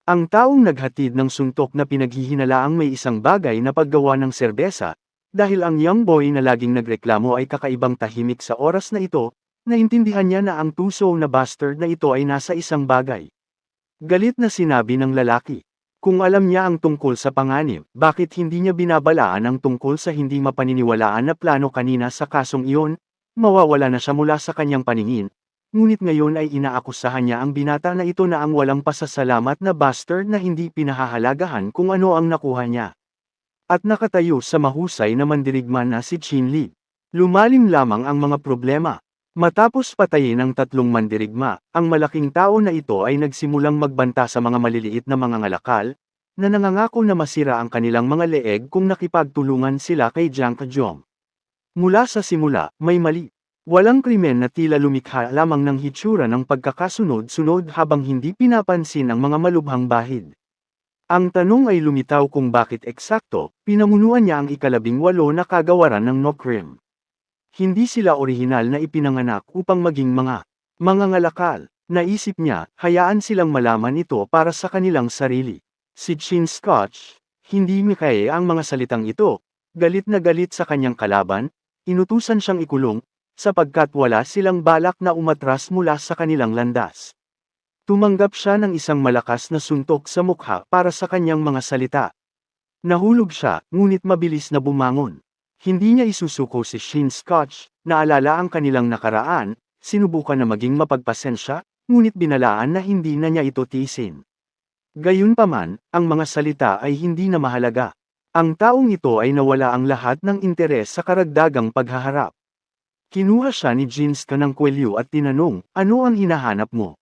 Ang taong naghatid ng suntok na pinaghihinalaang may isang bagay na paggawa ng serbesa, dahil ang young boy na laging nagreklamo ay kakaibang tahimik sa oras na ito, naintindihan niya na ang tuso na bastard na ito ay nasa isang bagay. Galit na sinabi ng lalaki. Kung alam niya ang tungkol sa panganib, bakit hindi niya binabalaan ang tungkol sa hindi mapaniniwalaan na plano kanina sa kasong iyon? Mawawala na siya mula sa kanyang paningin. Ngunit ngayon ay inaakusahan niya ang binata na ito na ang walang pasasalamat na bastard na hindi pinahahalagahan kung ano ang nakuha niya. At nakatayo sa mahusay na mandirigma na si Chin Li. Lumalim lamang ang mga problema. Matapos patayin ang tatlong mandirigma, ang malaking tao na ito ay nagsimulang magbanta sa mga maliliit na mga ngalakal, na nangangako na masira ang kanilang mga leeg kung nakipagtulungan sila kay Jiang Kajong. Mula sa simula, may mali. Walang krimen na tila lumikha lamang ng hitsura ng pagkakasunod-sunod habang hindi pinapansin ang mga malubhang bahid. Ang tanong ay lumitaw kung bakit eksakto, pinamunuan niya ang ika-18 na kagawaran ng Nokrim. Hindi sila orihinal na ipinanganak upang maging mga ngalakal. Naisip niya, hayaan silang malaman ito para sa kanilang sarili. Si Chin Scotch, hindi mikaye ang mga salitang ito, galit na galit sa kanyang kalaban, inutusan siyang ikulong, sapagkat wala silang balak na umatras mula sa kanilang landas. Tumanggap siya ng isang malakas na suntok sa mukha para sa kanyang mga salita. Nahulog siya, ngunit mabilis na bumangon. Hindi niya isusuko si Shin Scotch, naalala ang kanilang nakaraan, sinubukan na maging mapagpasensya, ngunit binalaan na hindi na niya ito tiisin. Gayunpaman, ang mga salita ay hindi na mahalaga. Ang taong ito ay nawala ang lahat ng interes sa karagdagang paghaharap. Kinuha siya ni Jinska ng kwelyo at tinanong, ano ang hinahanap mo?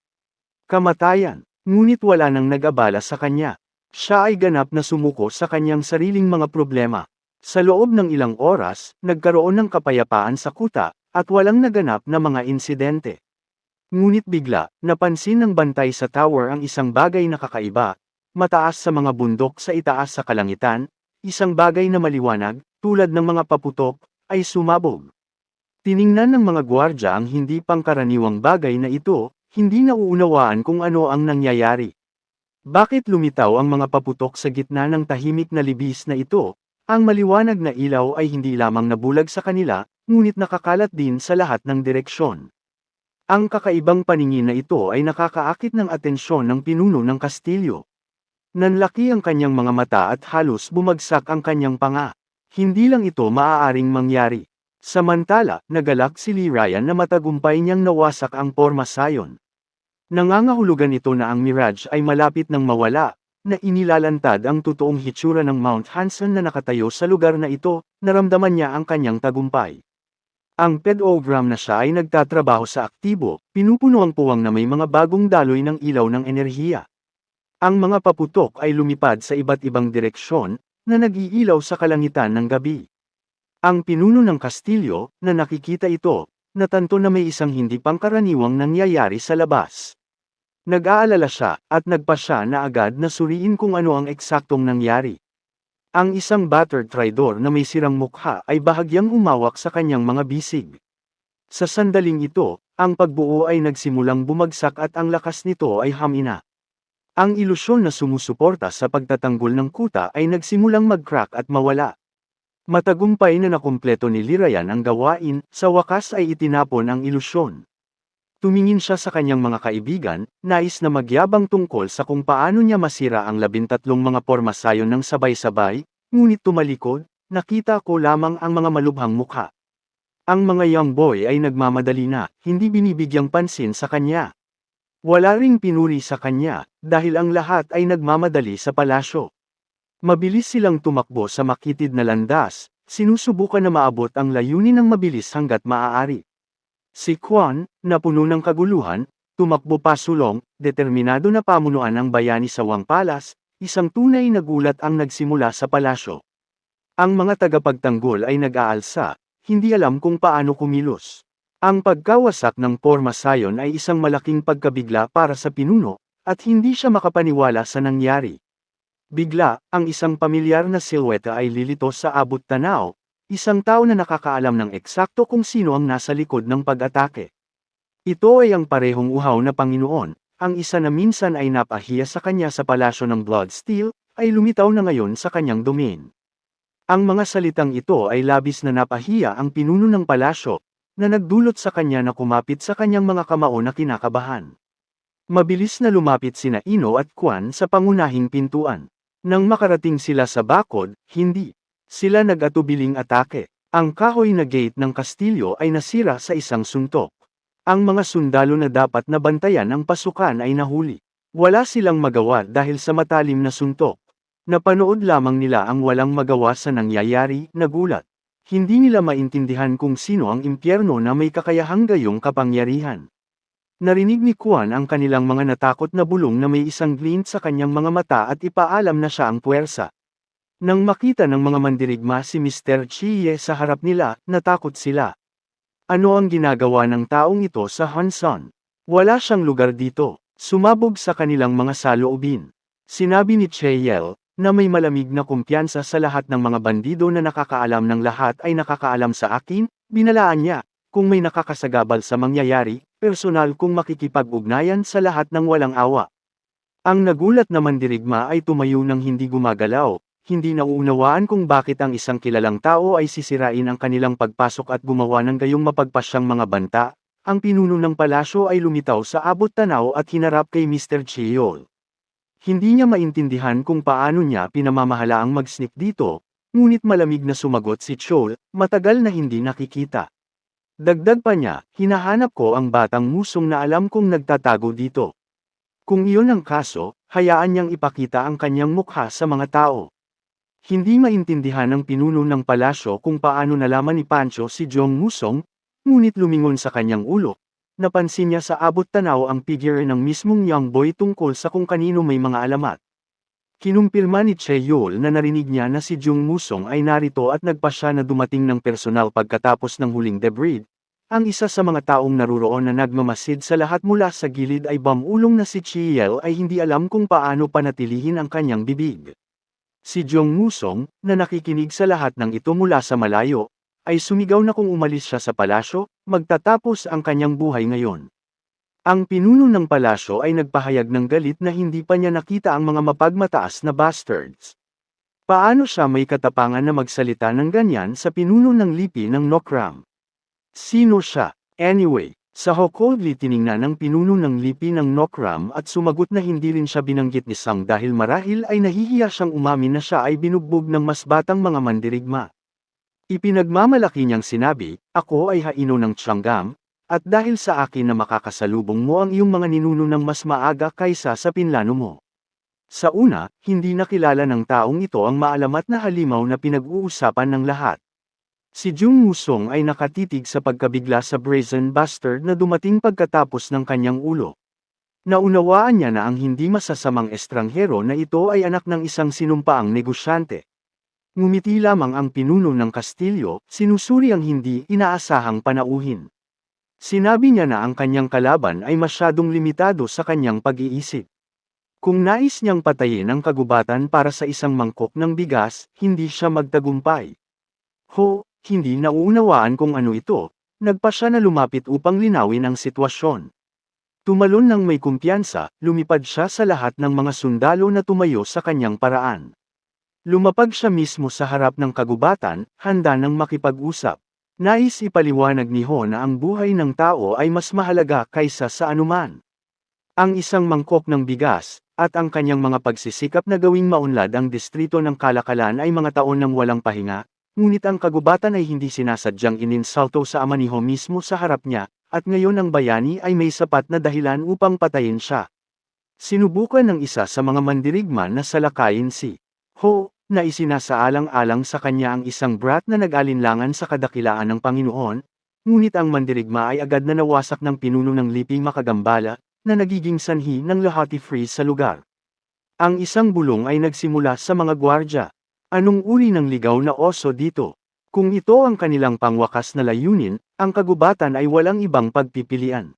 Kamatayan. Ngunit wala nang nag-abala sa kanya. Siya ay ganap na sumuko sa kanyang sariling mga problema. Sa loob ng ilang oras, nagkaroon ng kapayapaan sa kuta, at walang naganap na mga insidente. Ngunit bigla, napansin ng bantay sa tower ang isang bagay na kakaiba, mataas sa mga bundok sa itaas sa kalangitan, isang bagay na maliwanag, tulad ng mga paputok, ay sumabog. Tiningnan ng mga gwardya ang hindi pangkaraniwang bagay na ito, hindi nauunawaan kung ano ang nangyayari. Bakit lumitaw ang mga paputok sa gitna ng tahimik na libis na ito? Ang maliwanag na ilaw ay hindi lamang nabulag sa kanila, ngunit nakakalat din sa lahat ng direksyon. Ang kakaibang paningin na ito ay nakakaakit ng atensyon ng pinuno ng kastilyo. Nanlaki ang kanyang mga mata at halos bumagsak ang kanyang panga. Hindi lang ito maaaring mangyari. Samantala, nagalak si Lee Ryan na matagumpay niyang nawasak ang porma sayon. Nangangahulugan ito na ang mirage ay malapit nang mawala, na inilalantad ang totoong hitsura ng Mount Hanson na nakatayo sa lugar na ito, naramdaman niya ang kanyang tagumpay. Ang pedogram na siya ay nagtatrabaho sa aktibo, pinupuno ang puwang na may mga bagong daloy ng ilaw ng enerhiya. Ang mga paputok ay lumipad sa iba't ibang direksyon, na nag-iilaw sa kalangitan ng gabi. Ang pinuno ng kastilyo, na nakikita ito, natanto na may isang hindi pangkaraniwang nangyayari sa labas. Nag-aalala siya, at nagpasya na agad na suriin kung ano ang eksaktong nangyari. Ang isang battered traidor na may sirang mukha ay bahagyang umawak sa kanyang mga bisig. Sa sandaling ito, ang pagbuo ay nagsimulang bumagsak at ang lakas nito ay hamina. Ang ilusyon na sumusuporta sa pagtatanggol ng kuta ay nagsimulang mag-crack at mawala. Matagumpay na nakumpleto ni Lirayan ang gawain, sa wakas ay itinapon ang ilusyon. Tumingin siya sa kanyang mga kaibigan, nais na magyabang tungkol sa kung paano niya masira ang 13 mga porma sayon ng sabay-sabay, ngunit tumalikod, nakita ko lamang ang mga malubhang mukha. Ang mga young boy ay nagmamadali na, hindi binibigyang pansin sa kanya. Wala ring pinuri sa kanya, dahil ang lahat ay nagmamadali sa palasyo. Mabilis silang tumakbo sa makitid na landas, sinusubukan na maabot ang layunin ng mabilis hanggat maaari. Si Quan, na puno ng kaguluhan, tumakbo pasulong, determinado na pamunuan ang bayani sa Wang Palace, isang tunay na gulat ang nagsimula sa palasyo. Ang mga tagapagtanggol ay nag-aalsa, hindi alam kung paano kumilos. Ang pagkawasak ng porma sayon ay isang malaking pagkabigla para sa pinuno, at hindi siya makapaniwala sa nangyari. Bigla, ang isang pamilyar na silweta ay lilito sa abot tanaw, isang tao na nakakaalam ng eksakto kung sino ang nasa likod ng pag-atake. Ito ay ang parehong uhaw na Panginoon, ang isa na minsan ay napahiya sa kanya sa palasyo ng Bloodsteel, ay lumitaw na ngayon sa kanyang domain. Ang mga salitang ito ay labis na napahiya ang pinuno ng palasyo, na nagdulot sa kanya na kumapit sa kanyang mga kamao na kinakabahan. Mabilis na lumapit sina Ino at Kwan sa pangunahing pintuan. Nang makarating sila sa bakod, hindi sila nag-atubiling atake. Ang kahoy na gate ng kastilyo ay nasira sa isang suntok. Ang mga sundalo na dapat na bantayan ang pasukan ay nahuli. Wala silang magawa dahil sa matalim na suntok. Napanood lamang nila ang walang magawa sa nangyayari, nagulat. Hindi nila maintindihan kung sino ang impyerno na may kakayahang gayong kapangyarihan. Narinig ni Kwan ang kanilang mga natakot na bulong na may isang glint sa kanyang mga mata at ipaalam na siya ang puwersa. Nang makita ng mga mandirigma si Mr. Chie sa harap nila, natakot sila. Ano ang ginagawa ng taong ito sa Hanson? Wala siyang lugar dito. Sumabog sa kanilang mga saloobin. Sinabi ni Chiel, na may malamig na kumpiyansa sa lahat ng mga bandido na nakakaalam ng lahat ay nakakaalam sa akin, binalaan niya, kung may nakakasagabal sa mangyayari, personal kung makikipag-ugnayan sa lahat ng walang awa. Ang nagulat na mandirigma ay tumayo ng hindi gumagalaw, hindi nauunawaan kung bakit ang isang kilalang tao ay sisirain ang kanilang pagpasok at gumawa ng gayong mapagpasyang mga banta. Ang pinuno ng palasyo ay lumitaw sa abot tanaw at hinarap kay Mr. Chiol. Hindi niya maintindihan kung paano niya pinamamahalaang mag-sneak dito, ngunit malamig na sumagot si Chol, matagal na hindi nakikita. Dagdag pa niya, hinahanap ko ang batang musong na alam kong nagtatago dito. Kung iyon ang kaso, hayaan niyang ipakita ang kanyang mukha sa mga tao. Hindi maintindihan ng pinuno ng palasyo kung paano nalaman ni Pancho si Jong Musong, ngunit lumingon sa kanyang ulo. Napansin niya sa abot tanaw ang figure ng mismong young boy tungkol sa kung kanino may mga alamat. Kinumpirma ni Cheyol na narinig niya na si Jung Musong ay narito at nagpasya na dumating ng personal pagkatapos ng huling debrief. Ang isa sa mga taong naruroon na nagmamasid sa lahat mula sa gilid ay bamulong na si Chiel ay hindi alam kung paano panatilihin ang kanyang bibig. Si Jung Musong, na nakikinig sa lahat ng ito mula sa malayo, ay sumigaw na kung umalis siya sa palasyo, magtatapos ang kanyang buhay ngayon. Ang pinuno ng palasyo ay nagpahayag ng galit na hindi pa niya nakita ang mga mapagmataas na bastards. Paano siya may katapangan na magsalita ng ganyan sa pinuno ng lipi ng Nokram? Sino siya? Anyway, sa Hokoldli tiningnan ng pinuno ng lipi ng Nokram at sumagot na hindi rin siya binanggit ni Sang dahil marahil ay nahihiya siyang umamin na siya ay binugbog ng mas batang mga mandirigma. Ipinagmamalaki niyang sinabi, ako ay haino ng Tianggam, at dahil sa akin na makakasalubong mo ang iyong mga ninuno ng mas maaga kaysa sa pinlano mo. Sa una, hindi nakilala ng taong ito ang maalamat na halimaw na pinag-uusapan ng lahat. Si Jung Musong ay nakatitig sa pagkabigla sa brazen bastard na dumating pagkatapos ng kanyang ulo. Naunawaan niya na ang hindi masasamang estranghero na ito ay anak ng isang sinumpaang negosyante. Ngumiti lamang ang pinuno ng kastilyo, sinusuri ang hindi inaasahang panauhin. Sinabi niya na ang kanyang kalaban ay masyadong limitado sa kanyang pag-iisip. Kung nais niyang patayin ang kagubatan para sa isang mangkok ng bigas, hindi siya magtagumpay. Hindi nauunawaan kung ano ito, nagpa siya na lumapit upang linawin ang sitwasyon. Tumalon ng may kumpiyansa, lumipad siya sa lahat ng mga sundalo na tumayo sa kanyang paraan. Lumapag siya mismo sa harap ng kagubatan, handa nang makipag-usap. Nais ipaliwanag ni Ho na ang buhay ng tao ay mas mahalaga kaysa sa anuman. Ang isang mangkok ng bigas, at ang kanyang mga pagsisikap na gawing maunlad ang distrito ng Kalakalan ay mga taon ng walang pahinga, ngunit ang kagubatan ay hindi sinasadyang ininsulto sa ama ni Ho mismo sa harap niya, at ngayon ang bayani ay may sapat na dahilan upang patayin siya. Sinubukan ng isa sa mga mandirigma na salakayin si Ho, na isinasaalang-alang sa kanya ang isang brat na nag-alinlangan sa kadakilaan ng Panginoon, ngunit ang mandirigma ay agad na nawasak ng pinuno ng liping makagambala, na nagiging sanhi ng lahati freeze sa lugar. Ang isang bulong ay nagsimula sa mga gwardya. Anong uri ng ligaw na oso dito? Kung ito ang kanilang pangwakas na layunin, ang kagubatan ay walang ibang pagpipilian.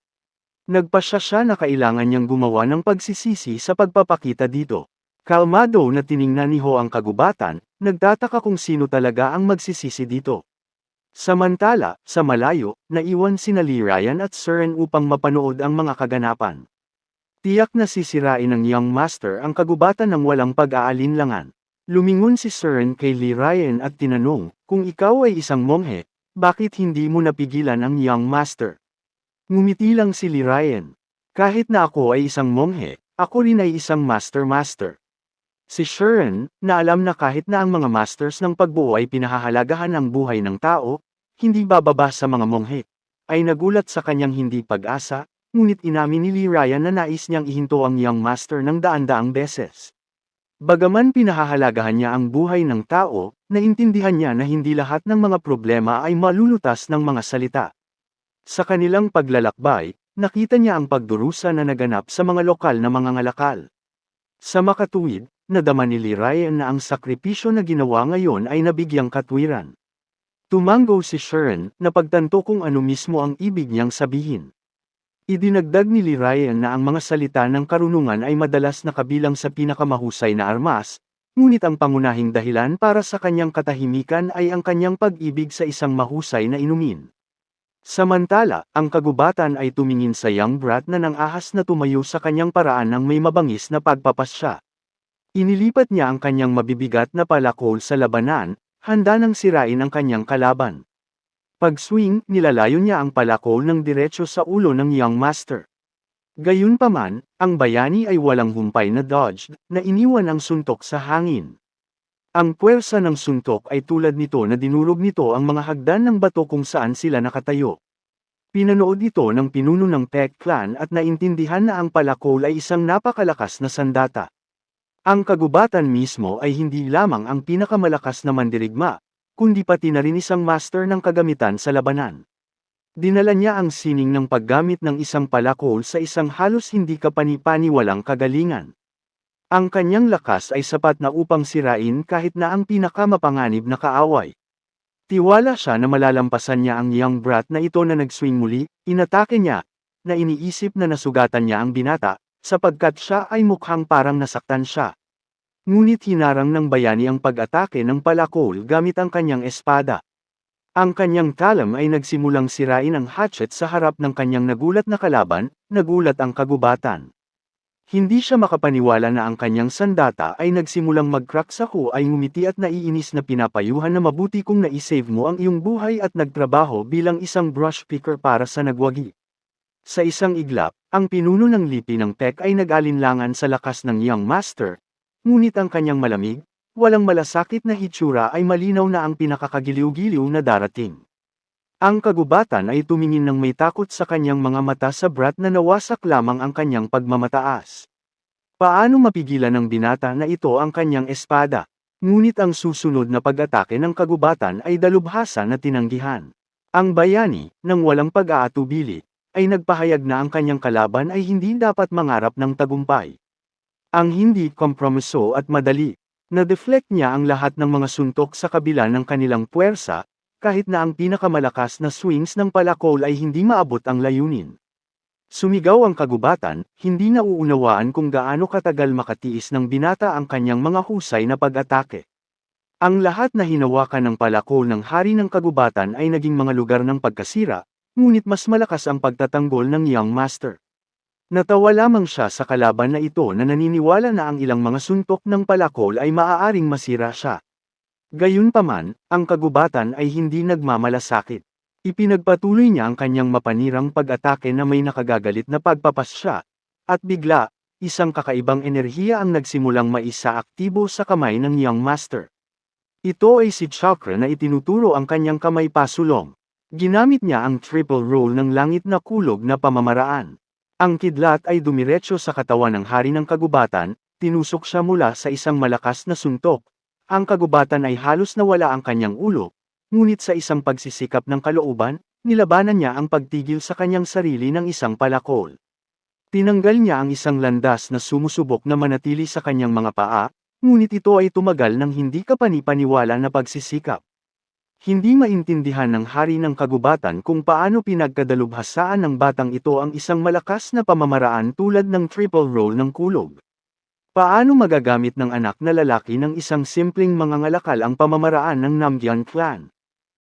Nagpasya siya na kailangan niyang gumawa ng pagsisisi sa pagpapakita dito. Kalmado na tiningnan ni Ho ang kagubatan, nagtataka kung sino talaga ang magsisisi dito. Samantala, sa malayo, naiwan sina Lee Ryan at Seren upang mapanood ang mga kaganapan. Tiyak na sisirain ng Young Master ang kagubatan ng walang pag-aalinlangan. Lumingon si Cern kay Lee Ryan at tinanong, kung ikaw ay isang monghe, bakit hindi mo napigilan ang Young Master? Ngumiti lang si Lee Ryan. Kahit na ako ay isang monghe, ako rin ay isang master-master. Si Cern, na alam na kahit na ang mga masters ng pagbuo ay pinahahalagahan ang buhay ng tao, hindi bababa sa mga monghe, ay nagulat sa kanyang hindi pag-asa. Ngunit inamin ni Lee Ryan na nais niyang ihinto ang Young Master ng daan-daang beses. Bagaman pinahahalagahan niya ang buhay ng tao, naintindihan niya na hindi lahat ng mga problema ay malulutas ng mga salita. Sa kanilang paglalakbay, nakita niya ang pagdurusa na naganap sa mga lokal na mga ngalakal. Sa makatuwid, nadama ni Lee Ryan na ang sakripisyo na ginawa ngayon ay nabigyang katwiran. Tumango si Cern, na pagtanto kung ano mismo ang ibig niyang sabihin. Idinagdag ni Lee Ryan na ang mga salita ng karunungan ay madalas nakabilang sa pinakamahusay na armas, ngunit ang pangunahing dahilan para sa kanyang katahimikan ay ang kanyang pag-ibig sa isang mahusay na inumin. Samantala, ang kagubatan ay tumingin sa young brat na nang-ahas na tumayo sa kanyang paraan ng may mabangis na pagpapasya. Inilipat niya ang kanyang mabibigat na palakol sa labanan, handa nang sirain ang kanyang kalaban. Pag-swing, nilalayo niya ang palakol ng diretso sa ulo ng Young Master. Gayunpaman, ang bayani ay walang humpay na dodge, na iniwan ang suntok sa hangin. Ang puwersa ng suntok ay tulad nito na dinurog nito ang mga hagdan ng bato kung saan sila nakatayo. Pinanood ito ng pinuno ng Peck clan at naintindihan na ang palakol ay isang napakalakas na sandata. Ang kagubatan mismo ay hindi lamang ang pinakamalakas na mandirigma, kundi pati na rin isang master ng kagamitan sa labanan. Dinala niya ang sining ng paggamit ng isang palakol sa isang halos hindi kapani-paniwalang kagalingan. Ang kanyang lakas ay sapat na upang sirain kahit na ang pinakamapanganib na kaaway. Tiwala siya na malalampasan niya ang young brat na ito na nag-swing muli, inatake niya, na iniisip na nasugatan niya ang binata, sapagkat siya ay mukhang parang nasaktan siya. Ngunit hinarang ng bayani ang pag-atake ng palakol gamit ang kanyang espada. Ang kanyang talam ay nagsimulang sirain ang hatchet sa harap ng kanyang nagulat na kalaban, nagulat ang kagubatan. Hindi siya makapaniwala na ang kanyang sandata ay nagsimulang mag-crack sa ay ngumiti at naiinis na pinapayuhan na mabuti kung na-save mo ang iyong buhay at nagtrabaho bilang isang brush picker para sa nagwagi. Sa isang iglap, ang pinuno ng lipi ng Peck ay nag-alinlangan sa lakas ng Young Master, ngunit ang kanyang malamig, walang malasakit na hitsura ay malinaw na ang pinakakagiliw-giliw na darating. Ang kagubatan ay tumingin ng may takot sa kanyang mga mata sa brat na nawasak lamang ang kanyang pagmamataas. Paano mapigilan ng binata na ito ang kanyang espada? Ngunit ang susunod na pag-atake ng kagubatan ay dalubhasa na tinanggihan. Ang bayani, nang walang pag-aatubili, ay nagpahayag na ang kanyang kalaban ay hindi dapat mangarap ng tagumpay. Ang hindi kompromiso at madali. Na-deflect niya ang lahat ng mga suntok sa kabila ng kanilang puwersa, kahit na ang pinakamalakas na swings ng palakol ay hindi maabot ang layunin. Sumigaw ang kagubatan, hindi nauunawaan kung gaano katagal makatiis ng binata ang kanyang mga husay na pag-atake. Ang lahat na hinawakan ng palakol ng hari ng kagubatan ay naging mga lugar ng pagkasira, ngunit mas malakas ang pagtatanggol ng Young Master. Natawa lamang siya sa kalaban na ito na naniniwala na ang ilang mga suntok ng palakol ay maaaring masira siya. Gayunpaman, ang kagubatan ay hindi nagmamalasakit. Ipinagpatuloy niya ang kanyang mapanirang pag-atake na may nakagagalit na pagpapasya, at bigla, isang kakaibang enerhiya ang nagsimulang maisa-aktibo sa kamay ng Young Master. Ito ay si Chakra na itinuturo ang kanyang kamay pasulong. Ginamit niya ang triple roll ng langit na kulog na pamamaraan. Ang kidlat ay dumiretso sa katawan ng hari ng kagubatan, tinusok siya mula sa isang malakas na suntok. Ang kagubatan ay halos nawala ang kanyang ulo, ngunit sa isang pagsisikap ng kalooban, nilabanan niya ang pagtigil sa kanyang sarili ng isang palakol. Tinanggal niya ang isang landas na sumusubok na manatili sa kanyang mga paa, ngunit ito ay tumagal ng hindi kapani-paniwala na pagsisikap. Hindi maintindihan ng hari ng kagubatan kung paano pinagkadalubhasaan ng batang ito ang isang malakas na pamamaraan tulad ng triple roll ng kulog. Paano magagamit ng anak na lalaki ng isang simpleng mangangalakal ang pamamaraan ng Namgyan clan?